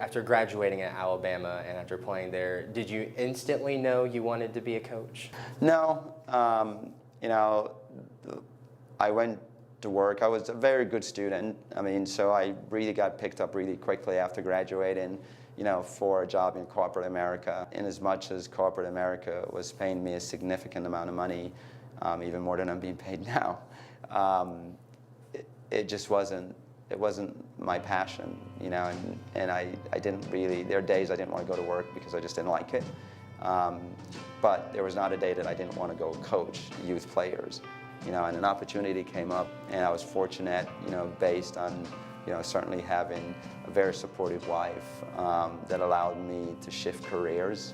After graduating at Alabama and after playing there, did you instantly know you wanted to be a coach? No, you know, I went to work. I was a very good student. I mean, so I really got picked up really quickly after graduating, you know, for a job in corporate America. In as much as corporate America was paying me a significant amount of money, even more than I'm being paid now, it just wasn't. It wasn't my passion, you know, and I didn't really, there are days I didn't want to go to work because I just didn't like it. But there was not a day that I didn't want to go coach youth players, you know, and an opportunity came up, and I was fortunate, you know, based on, you know, certainly having a very supportive wife that allowed me to shift careers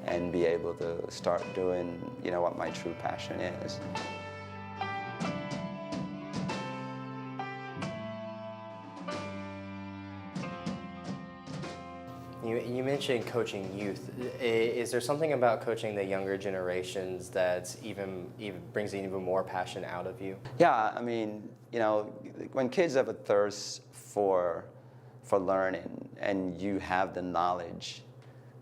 and be able to start doing, you know, what my true passion is. You mentioned coaching youth. Is there something about coaching the younger generations that even brings even more passion out of you? Yeah, I mean, you know, when kids have a thirst for learning and you have the knowledge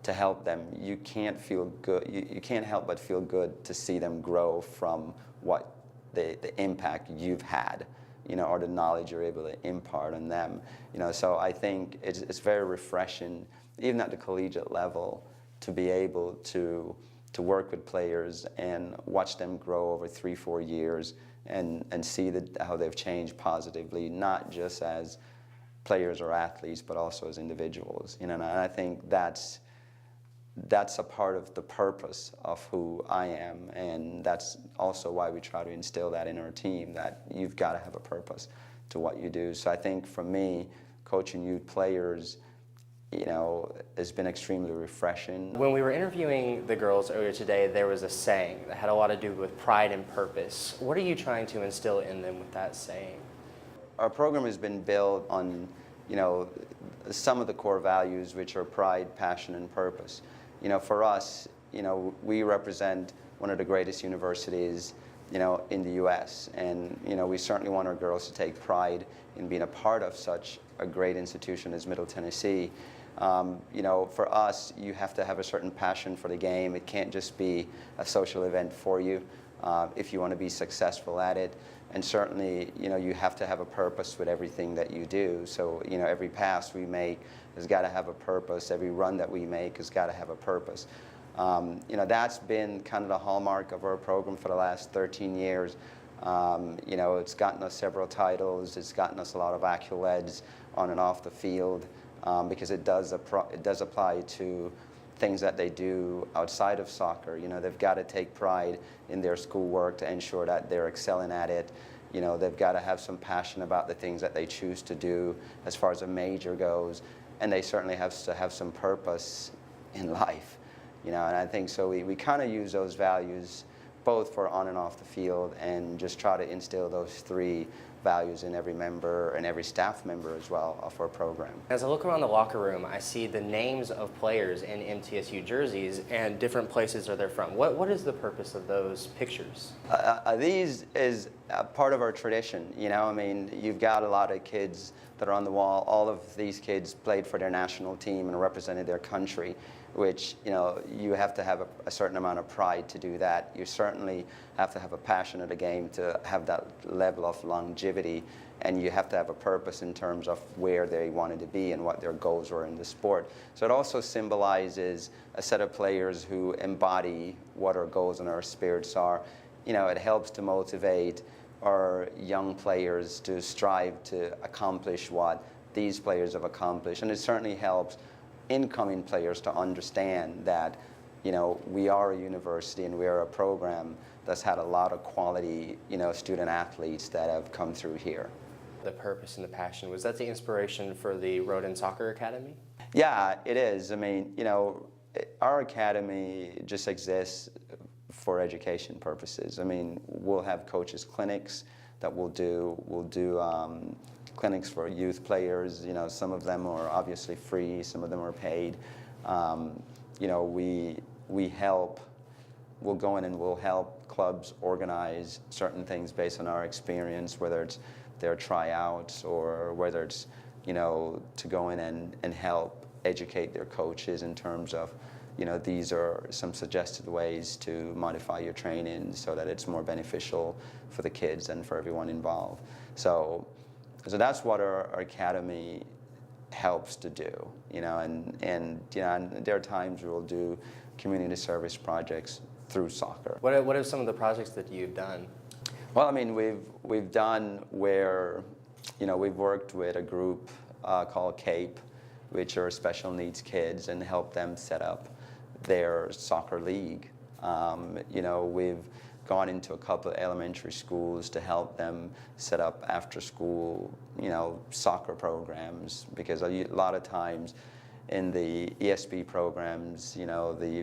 to help them, you can't feel good. You can't help but feel good to see them grow from what the impact you've had, you know, or the knowledge you're able to impart on them. You know, so I think it's very refreshing, even at the collegiate level, to be able to work with players and watch them grow over 3-4 years and see how they've changed positively, not just as players or athletes, but also as individuals. You know, and I think that's a part of the purpose of who I am, and that's also why we try to instill that in our team, that you've got to have a purpose to what you do. So I think for me, coaching youth players, you know, has been extremely refreshing. When we were interviewing the girls earlier today, there was a saying that had a lot to do with pride and purpose. What are you trying to instill in them with that saying? Our program has been built on, you know, some of the core values, which are pride, passion, and purpose. You know, for us, you know, we represent one of the greatest universities, you know, in the U.S. And, you know, we certainly want our girls to take pride in being a part of such a great institution as Middle Tennessee. You know, for us, you have to have a certain passion for the game. It can't just be a social event for you if you want to be successful at it. And certainly, you know, you have to have a purpose with everything that you do. So, you know, every pass we make has got to have a purpose. Every run that we make has got to have a purpose. You know, that's been kind of the hallmark of our program for the last 13 years. You know, it's gotten us several titles. It's gotten us a lot of accolades on and off the field because it does apply to things that they do outside of soccer. You know, they've got to take pride in their schoolwork to ensure that they're excelling at it. You know, they've got to have some passion about the things that they choose to do as far as a major goes, and they certainly have to have some purpose in life. You know, and I think so we kind of use those values both for on and off the field, and just try to instill those three values in every member and every staff member as well of our program. As I look around the locker room, I see the names of players in MTSU jerseys and different places where they're from. What is the purpose of those pictures? These is part of our tradition. You know, I mean, you've got a lot of kids that are on the wall. All of these kids played for their national team and represented their country, which, you know, you have to have a certain amount of pride to do that. You certainly have to have a passion of the game to have that level of longevity, and you have to have a purpose in terms of where they wanted to be and what their goals were in the sport. So it also symbolizes a set of players who embody what our goals and our spirits are. You know, it helps to motivate our young players to strive to accomplish what these players have accomplished, and it certainly helps incoming players to understand that, you know, we are a university and we are a program that's had a lot of quality, you know, student athletes that have come through here. The purpose and the passion, was that the inspiration for the Rodin Soccer Academy? Yeah, it is. I mean, you know, our academy just exists for education purposes. I mean, we'll have coaches clinics that we'll do clinics for youth players. You know, some of them are obviously free, some of them are paid. You know, we'll go in and we'll help clubs organize certain things based on our experience, whether it's their tryouts or whether it's, you know, to go in and help educate their coaches in terms of, these are some suggested ways to modify your training so that it's more beneficial for the kids and for everyone involved. So that's what our academy helps to do, and there are times we'll do community service projects through soccer. What are some of the projects that you've done? Well, I mean, we've done where, we've worked with a group called CAPE, which are special needs kids, and help them set up their soccer league. We've gone into a couple of elementary schools to help them set up after school, soccer programs, because a lot of times in the ESP programs,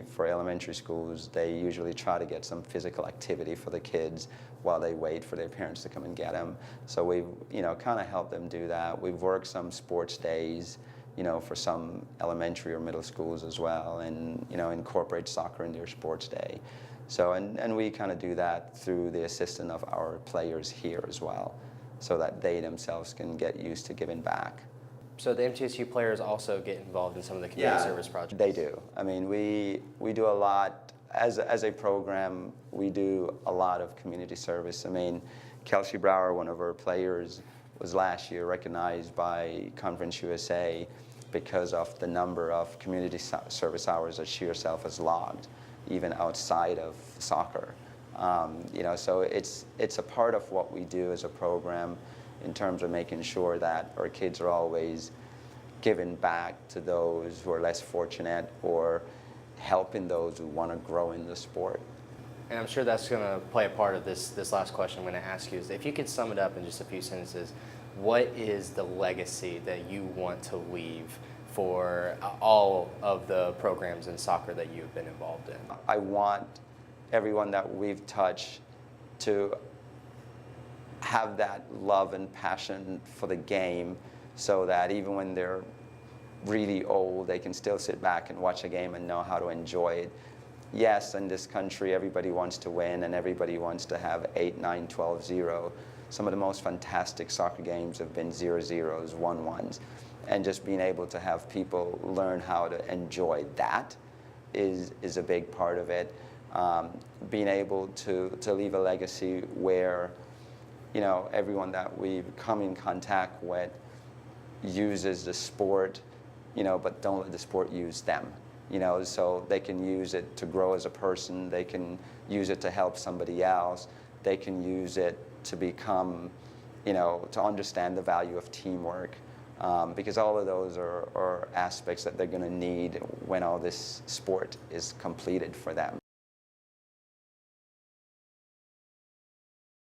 for elementary schools, they usually try to get some physical activity for the kids while they wait for their parents to come and get them. So we've, kind of helped them do that. We've worked some sports days, for some elementary or middle schools as well, and, incorporate soccer in their sports day. So, and we kind of do that through the assistance of our players here as well, so that they themselves can get used to giving back. So the MTSU players also get involved in some of the community service projects? They do. I mean, we do a lot, as a program, we do a lot of community service. I mean, Kelsey Brower, one of our players, was last year recognized by Conference USA because of the number of community service hours that she herself has logged, even outside of soccer. So it's a part of what we do as a program in terms of making sure that our kids are always giving back to those who are less fortunate, or helping those who want to grow in the sport. And I'm sure that's going to play a part of this last question I'm going to ask you. Is if you could sum it up in just a few sentences, what is the legacy that you want to leave for all of the programs in soccer that you've been involved in? I want everyone that we've touched to have that love and passion for the game, so that even when they're really old, they can still sit back and watch a game and know how to enjoy it. Yes, in this country, everybody wants to win, and everybody wants to have 8, 9, 12, 0. Some of the most fantastic soccer games have been 0-0s, 1-1s. And just being able to have people learn how to enjoy that is a big part of it. Being able to leave a legacy where, everyone that we've come in contact with uses the sport, but don't let the sport use them. So they can use it to grow as a person, they can use it to help somebody else, they can use it to become, to understand the value of teamwork, because all of those are aspects that they're going to need when all this sport is completed for them.